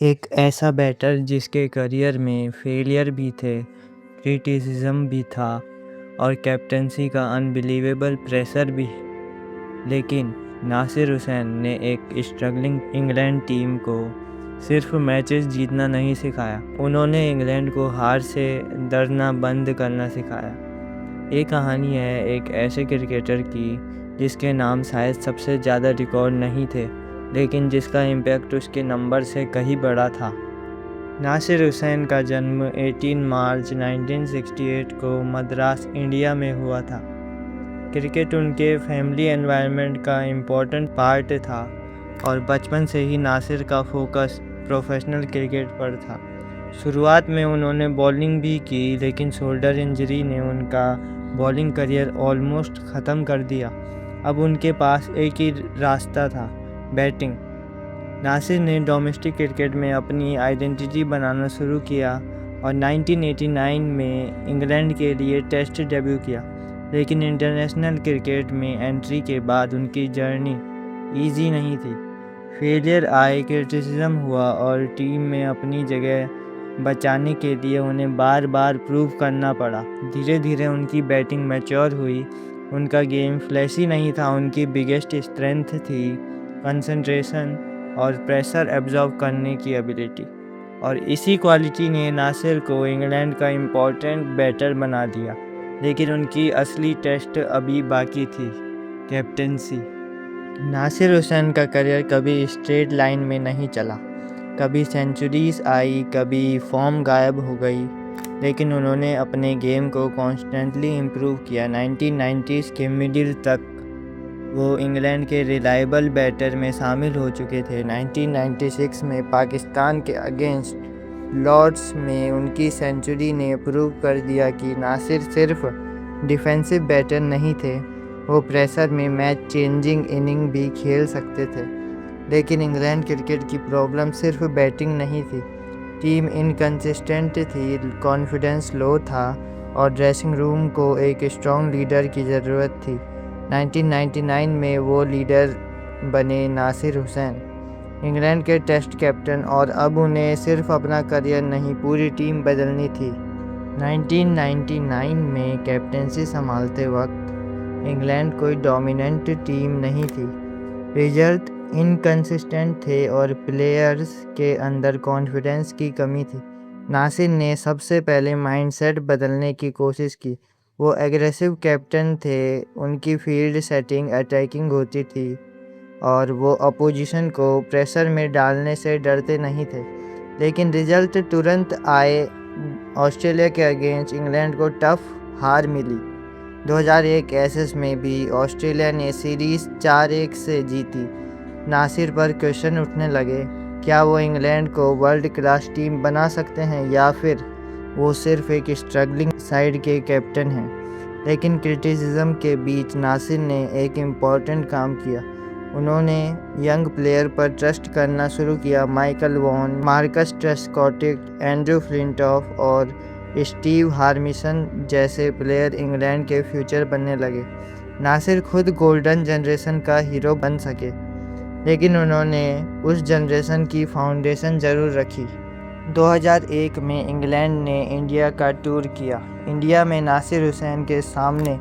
एक ऐसा बैटर जिसके करियर में फेलियर भी थे, क्रिटिसिज्म भी था और कैप्टेंसी का अनबिलीवेबल प्रेशर भी। लेकिन नासिर हुसैन ने एक स्ट्रगलिंग इंग्लैंड टीम को सिर्फ मैचेस जीतना नहीं सिखाया, उन्होंने इंग्लैंड को हार से डरना बंद करना सिखाया। ये कहानी है एक ऐसे क्रिकेटर की जिसके नाम शायद सबसे ज़्यादा रिकॉर्ड नहीं थे, लेकिन जिसका इम्पैक्ट उसके नंबर से कहीं बड़ा था। नासिर हुसैन का जन्म 18 मार्च 1968 को मद्रास, इंडिया में हुआ था। क्रिकेट उनके फैमिली एनवायरनमेंट का इम्पोर्टेंट पार्ट था और बचपन से ही नासिर का फोकस प्रोफेशनल क्रिकेट पर था। शुरुआत में उन्होंने बॉलिंग भी की, लेकिन शोल्डर इंजरी ने उनका बॉलिंग करियर ऑलमोस्ट ख़त्म कर दिया। अब उनके पास एक ही रास्ता था, बैटिंग। नासिर ने डोमेस्टिक क्रिकेट में अपनी आइडेंटिटी बनाना शुरू किया और 1989 में इंग्लैंड के लिए टेस्ट डेब्यू किया। लेकिन इंटरनेशनल क्रिकेट में एंट्री के बाद उनकी जर्नी ईजी नहीं थी। फेलियर आए, क्रिटिसिज्म हुआ और टीम में अपनी जगह बचाने के लिए उन्हें बार बार प्रूव करना पड़ा। धीरे धीरे उनकी बैटिंग मैच्योर हुई। उनका गेम फ्लैशी नहीं था, उनकी बिगेस्ट स्ट्रेंथ थी कंसंट्रेशन और प्रेशर एब्जॉर्ब करने की एबिलिटी। और इसी क्वालिटी ने नासिर को इंग्लैंड का इम्पोर्टेंट बैटर बना दिया। लेकिन उनकी असली टेस्ट अभी बाकी थी, कैप्टेंसी। नासिर हुसैन का करियर कभी स्ट्रेट लाइन में नहीं चला। कभी सेंचुरीज आई, कभी फॉर्म गायब हो गई, लेकिन उन्होंने अपने गेम को कॉन्स्टेंटली इम्प्रूव किया। 1990s के मिडिल तक वो इंग्लैंड के रिलायबल बैटर में शामिल हो चुके थे। 1996 में पाकिस्तान के अगेंस्ट लॉर्ड्स में उनकी सेंचुरी ने प्रूव कर दिया कि नासिर सिर्फ डिफेंसिव बैटर नहीं थे, वो प्रेशर में मैच चेंजिंग इनिंग भी खेल सकते थे। लेकिन इंग्लैंड क्रिकेट की प्रॉब्लम सिर्फ बैटिंग नहीं थी, टीम इनकंसिस्टेंट थी, कॉन्फिडेंस लो था और ड्रेसिंग रूम को एक स्ट्रॉन्ग लीडर की ज़रूरत थी। 1999 में वो लीडर बने नासिर हुसैन, इंग्लैंड के टेस्ट कैप्टन, और अब उन्हें सिर्फ अपना करियर नहीं, पूरी टीम बदलनी थी। 1999 में कैप्टेंसी संभालते वक्त इंग्लैंड कोई डोमिनेंट टीम नहीं थी, रिजल्ट इनकंसिस्टेंट थे और प्लेयर्स के अंदर कॉन्फिडेंस की कमी थी। नासिर ने सबसे पहले माइंडसेट बदलने की कोशिश की। वो एग्रेसिव कैप्टन थे, उनकी फील्ड सेटिंग अटैकिंग होती थी और वो अपोजिशन को प्रेशर में डालने से डरते नहीं थे। लेकिन रिजल्ट तुरंत आए। ऑस्ट्रेलिया के अगेंस्ट इंग्लैंड को टफ हार मिली। 2001 एशेज में भी ऑस्ट्रेलिया ने सीरीज 4-1 से जीती। नासिर पर क्वेश्चन उठने लगे, क्या वो इंग्लैंड को वर्ल्ड क्लास टीम बना सकते हैं या फिर वो सिर्फ एक स्ट्रगलिंग साइड के कैप्टन हैं। लेकिन क्रिटिसिज्म के बीच नासिर ने एक इम्पॉर्टेंट काम किया। उन्होंने यंग प्लेयर पर ट्रस्ट करना शुरू किया। Michael Vaughan, Marcus Trescothick, Andrew Flintoff और स्टीव हार्मिसन जैसे प्लेयर इंग्लैंड के फ्यूचर बनने लगे। नासिर खुद गोल्डन जनरेशन का हीरो बन सके, लेकिन उन्होंने उस जनरेशन की फाउंडेशन ज़रूर रखी। 2001 में इंग्लैंड ने इंडिया का टूर किया। इंडिया में नासिर हुसैन के सामने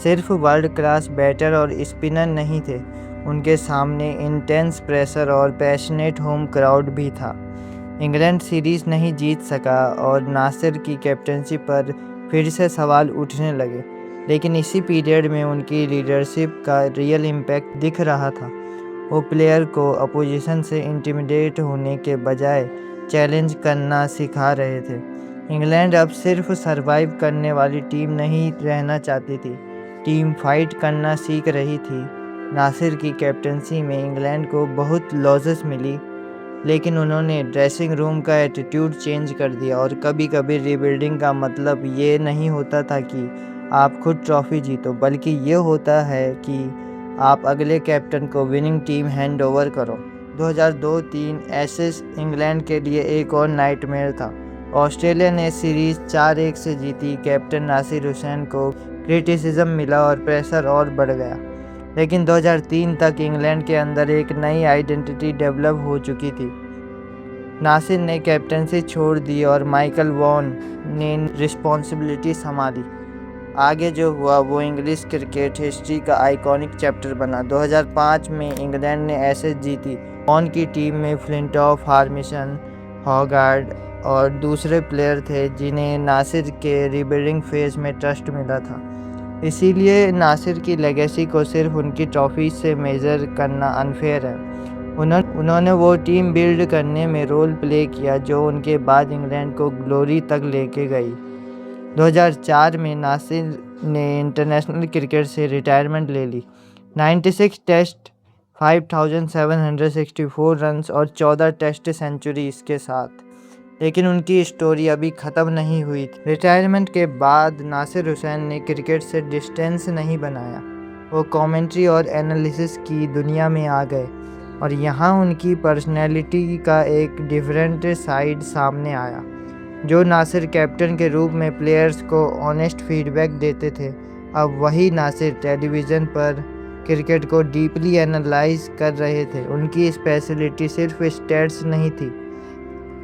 सिर्फ वर्ल्ड क्लास बैटर और स्पिनर नहीं थे, उनके सामने इंटेंस प्रेशर और पैशनेट होम क्राउड भी था। इंग्लैंड सीरीज़ नहीं जीत सका और नासिर की कैप्टनसी पर फिर से सवाल उठने लगे। लेकिन इसी पीरियड में उनकी लीडरशिप का रियल इम्पैक्ट दिख रहा था। वो प्लेयर को अपोजिशन से इंटिमिडेट होने के बजाय चैलेंज करना सिखा रहे थे। इंग्लैंड अब सिर्फ सरवाइव करने वाली टीम नहीं रहना चाहती थी, टीम फाइट करना सीख रही थी। नासिर की कैप्टनसी में इंग्लैंड को बहुत लॉसेस मिली, लेकिन उन्होंने ड्रेसिंग रूम का एटीट्यूड चेंज कर दिया। और कभी कभी रीबिल्डिंग का मतलब ये नहीं होता था कि आप खुद ट्रॉफी जीतो, बल्कि ये होता है कि आप अगले कैप्टन को विनिंग टीम हैंड ओवर करो। 2002-03 एशेज इंग्लैंड के लिए एक और नाइटमेयर था। ऑस्ट्रेलिया ने सीरीज 4-1 से जीती। कैप्टन नासिर हुसैन को क्रिटिसिज्म मिला और प्रेशर और बढ़ गया। लेकिन 2003 तक इंग्लैंड के अंदर एक नई आइडेंटिटी डेवलप हो चुकी थी। नासिर ने कैप्टनसी छोड़ दी और माइकल वॉन ने रिस्पॉन्सिबिलिटी संभाली। आगे जो हुआ वो इंग्लिश क्रिकेट हिस्ट्री का आइकॉनिक चैप्टर बना। 2005 में इंग्लैंड ने एशेज जीती। वॉन की टीम में फ्लिंटॉफ, हार्मिसन, हॉगार्ड और दूसरे प्लेयर थे जिन्हें नासिर के रीबिल्डिंग फेज में ट्रस्ट मिला था। इसीलिए नासिर की लेगेसी को सिर्फ उनकी ट्रॉफी से मेज़र करना अनफेयर है। उन्होंने वो टीम बिल्ड करने में रोल प्ले किया जो उनके बाद इंग्लैंड को ग्लोरी तक लेके गई। 2004 में नासिर ने इंटरनेशनल क्रिकेट से रिटायरमेंट ले ली। 96 टेस्ट, 5764 रन्स और 14 टेस्ट सेंचुरीज के साथ। लेकिन उनकी स्टोरी अभी ख़त्म नहीं हुई थी। रिटायरमेंट के बाद नासिर हुसैन ने क्रिकेट से डिस्टेंस नहीं बनाया। वो कमेंट्री और एनालिसिस की दुनिया में आ गए और यहाँ उनकी पर्सनैलिटी का एक डिफरेंट साइड सामने आया। जो नासिर कैप्टन के रूप में प्लेयर्स को ऑनेस्ट फीडबैक देते थे, अब वही नासिर टेलीविज़न पर क्रिकेट को डीपली एनालाइज कर रहे थे। उनकी स्पेशलिटी सिर्फ स्टैट्स नहीं थी,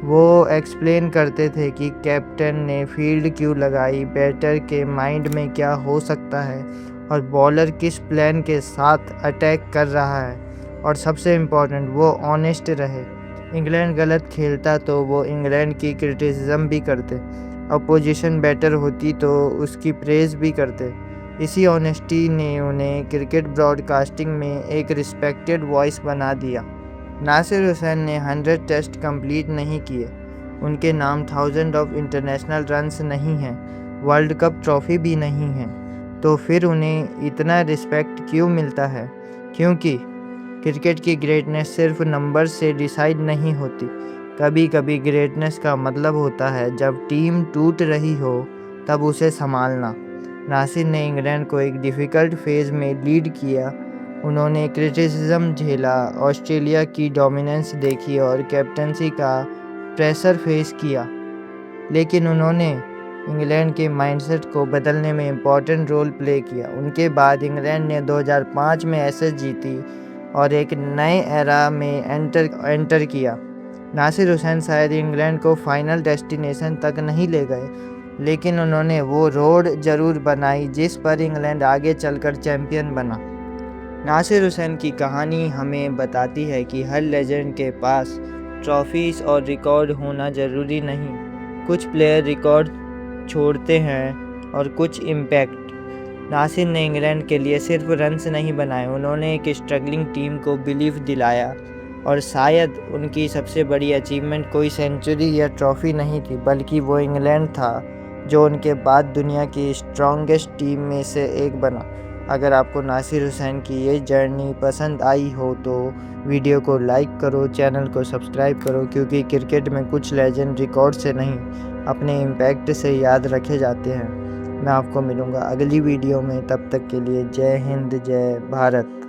वो एक्सप्लेन करते थे कि कैप्टन ने फील्ड क्यों लगाई, बैटर के माइंड में क्या हो सकता है और बॉलर किस प्लान के साथ अटैक कर रहा है। और सबसे इम्पोर्टेंट, वो ऑनेस्ट रहे। इंग्लैंड गलत खेलता तो वो इंग्लैंड की क्रिटिसिज्म भी करते, अपोजिशन बेटर होती तो उसकी प्रेज़ भी करते। इसी ऑनेस्टी ने उन्हें क्रिकेट ब्रॉडकास्टिंग में एक रिस्पेक्टेड वॉइस बना दिया। नासिर हुसैन ने 100 टेस्ट कंप्लीट नहीं किए, उनके नाम 1000 ऑफ इंटरनेशनल रन्स नहीं हैं, वर्ल्ड कप ट्रॉफी भी नहीं है, तो फिर उन्हें इतना रिस्पेक्ट क्यों मिलता है? क्योंकि क्रिकेट की ग्रेटनेस सिर्फ नंबर से डिसाइड नहीं होती। कभी कभी ग्रेटनेस का मतलब होता है जब टीम टूट रही हो तब उसे संभालना। नासिर ने इंग्लैंड को एक डिफ़िकल्ट फेज़ में लीड किया। उन्होंने क्रिटिसिज्म झेला, ऑस्ट्रेलिया की डोमिनेंस देखी और कैप्टनसी का प्रेशर फेस किया, लेकिन उन्होंने इंग्लैंड के माइंडसेट को बदलने में इम्पॉर्टेंट रोल प्ले किया। उनके बाद इंग्लैंड ने 2005 में एशेज जीती और एक नए एरा में एंटर किया। नासिर हुसैन शायद इंग्लैंड को फाइनल डेस्टिनेशन तक नहीं ले गए, लेकिन उन्होंने वो रोड ज़रूर बनाई जिस पर इंग्लैंड आगे चलकर चैम्पियन बना। नासिर हुसैन की कहानी हमें बताती है कि हर लेजेंड के पास ट्रॉफीज़ और रिकॉर्ड होना ज़रूरी नहीं। कुछ प्लेयर रिकॉर्ड छोड़ते हैं और कुछ इम्पैक्ट। नासिर ने इंग्लैंड के लिए सिर्फ रन्स नहीं बनाए, उन्होंने एक स्ट्रगलिंग टीम को बिलीव दिलाया। और शायद उनकी सबसे बड़ी अचीवमेंट कोई सेंचुरी या ट्रॉफ़ी नहीं थी, बल्कि वो इंग्लैंड था जो उनके बाद दुनिया की स्ट्रॉन्गेस्ट टीम में से एक बना। अगर आपको नासिर हुसैन की ये जर्नी पसंद आई हो तो वीडियो को लाइक करो, चैनल को सब्सक्राइब करो, क्योंकि क्रिकेट में कुछ लेजेंड रिकॉर्ड से नहीं, अपने इम्पैक्ट से याद रखे जाते हैं। मैं आपको मिलूँगा अगली वीडियो में, तब तक के लिए जय हिंद, जय भारत।